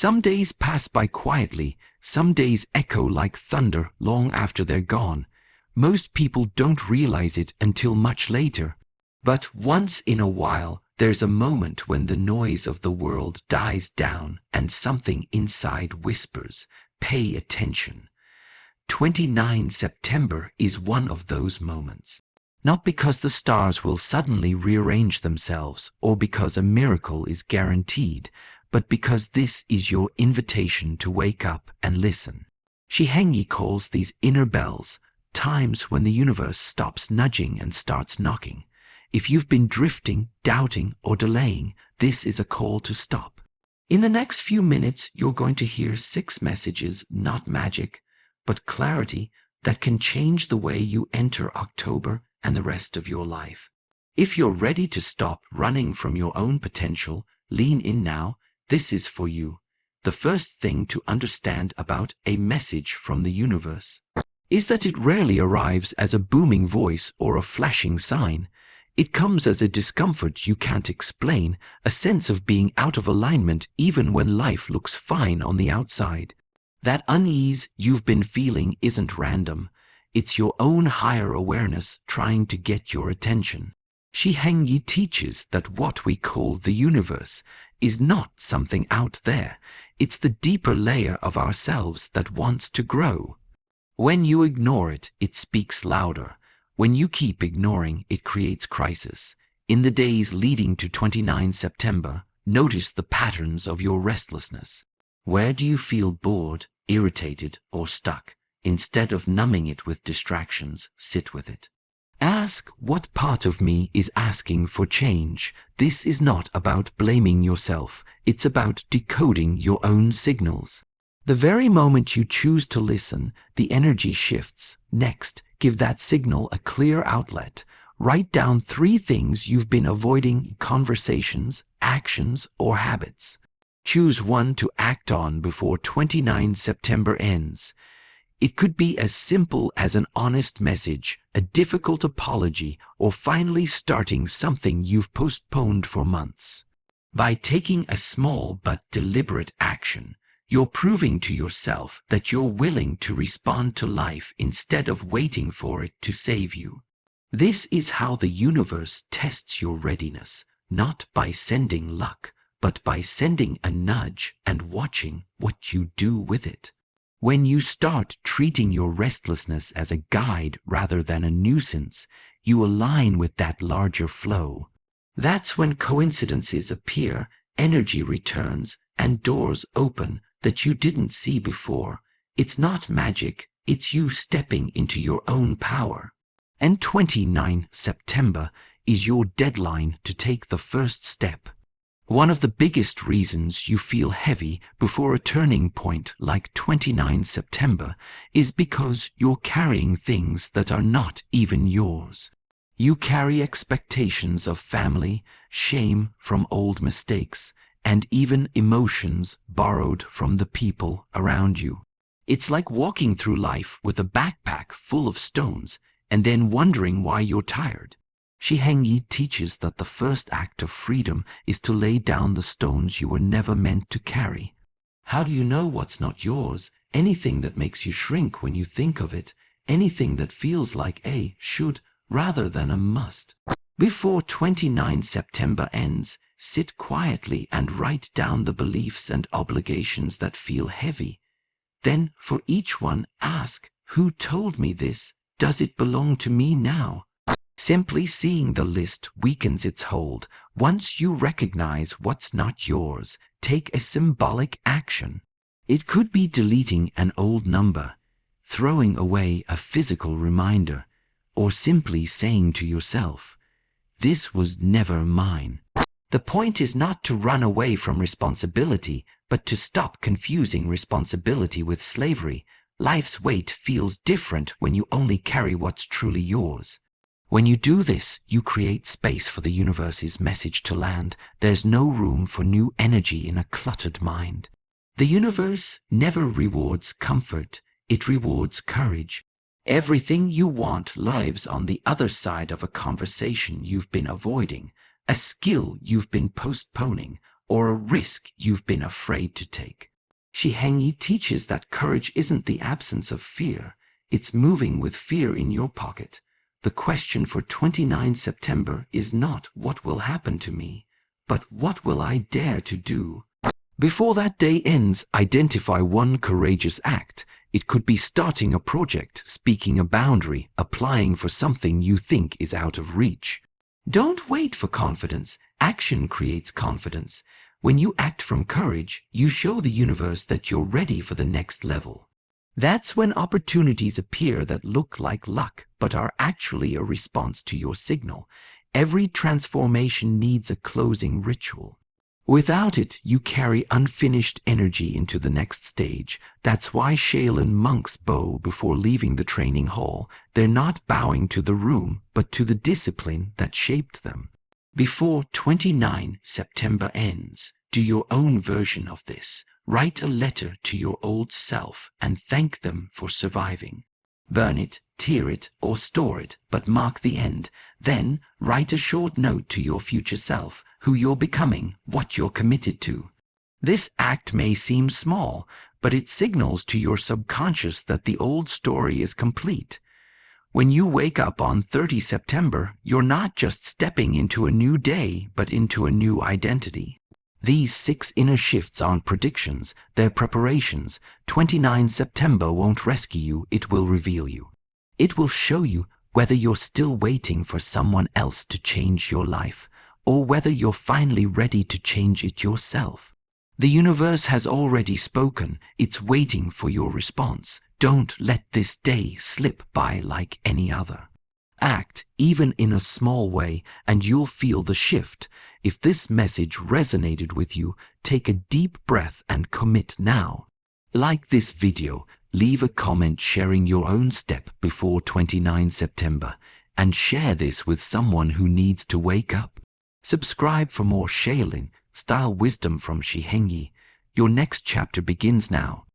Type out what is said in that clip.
Some days pass by quietly, some days echo like thunder long after they're gone. Most people don't realize it until much later. But once in a while, there's a moment when the noise of the world dies down and something inside whispers, "Pay attention." 29 September is one of those moments. Not because the stars will suddenly rearrange themselves or because a miracle is guaranteed, but because this is your invitation to wake up and listen. Shi Heng Yi calls these inner bells, times when the universe stops nudging and starts knocking. If you've been drifting, doubting, or delaying, this is a call to stop. In the next few minutes, you're going to hear 6 messages, not magic, but clarity that can change the way you enter October and the rest of your life. If you're ready to stop running from your own potential, lean in now. This is for you. The first thing to understand about a message from the universe is that it rarely arrives as a booming voice or a flashing sign. It comes as a discomfort you can't explain, a sense of being out of alignment even when life looks fine on the outside. That unease you've been feeling isn't random. It's your own higher awareness trying to get your attention. Shi Heng Yi teaches that what we call the universe is not something out there. It's the deeper layer of ourselves that wants to grow. When you ignore it, it speaks louder. When you keep ignoring, it creates crisis. In the days leading to 29 September, notice the patterns of your restlessness. Where do you feel bored, irritated, or stuck? Instead of numbing it with distractions, sit with it. Ask, what part of me is asking for change? This is not about blaming yourself. It's about decoding your own signals. The very moment you choose to listen, the energy shifts. Next, give that signal a clear outlet. Write down 3 things you've been avoiding: conversations, actions, or habits. Choose one to act on before 29 September ends. It could be as simple as an honest message, a difficult apology, or finally starting something you've postponed for months. By taking a small but deliberate action, you're proving to yourself that you're willing to respond to life instead of waiting for it to save you. This is how the universe tests your readiness, not by sending luck, but by sending a nudge and watching what you do with it. When you start treating your restlessness as a guide rather than a nuisance, you align with that larger flow. That's when coincidences appear, energy returns, and doors open that you didn't see before. It's not magic, it's you stepping into your own power. And 29 September is your deadline to take the first step. One of the biggest reasons you feel heavy before a turning point like 29 September is because you're carrying things that are not even yours. You carry expectations of family, shame from old mistakes, and even emotions borrowed from the people around you. It's like walking through life with a backpack full of stones and then wondering why you're tired. Shi Heng Yi teaches that the first act of freedom is to lay down the stones you were never meant to carry. How do you know what's not yours? Anything that makes you shrink when you think of it, anything that feels like a should rather than a must. Before 29 September ends, sit quietly and write down the beliefs and obligations that feel heavy. Then, for each one, ask, who told me this? Does it belong to me now? Simply seeing the list weakens its hold. Once you recognize what's not yours, take a symbolic action. It could be deleting an old number, throwing away a physical reminder, or simply saying to yourself, "This was never mine." The point is not to run away from responsibility, but to stop confusing responsibility with slavery. Life's weight feels different when you only carry what's truly yours. When you do this, you create space for the universe's message to land. There's no room for new energy in a cluttered mind. The universe never rewards comfort, it rewards courage. Everything you want lives on the other side of a conversation you've been avoiding, a skill you've been postponing, or a risk you've been afraid to take. Shi Heng Yi teaches that courage isn't the absence of fear, it's moving with fear in your pocket. The question for 29 September is not what will happen to me, but what will I dare to do? Before that day ends, identify one courageous act. It could be starting a project, speaking a boundary, applying for something you think is out of reach. Don't wait for confidence. Action creates confidence. When you act from courage, you show the universe that you're ready for the next level. That's when opportunities appear that look like luck, but are actually a response to your signal. Every transformation needs a closing ritual. Without it, you carry unfinished energy into the next stage. That's why Shaolin monks bow before leaving the training hall. They're not bowing to the room, but to the discipline that shaped them. Before 29 September ends, do your own version of this. Write a letter to your old self and thank them for surviving. Burn it, tear it, or store it, but mark the end. Then write a short note to your future self, who you're becoming, what you're committed to. This act may seem small, but it signals to your subconscious that the old story is complete. When you wake up on 30 September, you're not just stepping into a new day, but into a new identity. These 6 inner shifts aren't predictions, they're preparations. 29 September won't rescue you, it will reveal you. It will show you whether you're still waiting for someone else to change your life, or whether you're finally ready to change it yourself. The universe has already spoken, it's waiting for your response. Don't let this day slip by like any other. Act, even in a small way, and you'll feel the shift. If this message resonated with you, take a deep breath and commit now. Like this video, leave a comment sharing your own step before 29 September, and share this with someone who needs to wake up. Subscribe for more Shaolin style wisdom from Shi Heng Yi. Your next chapter begins now.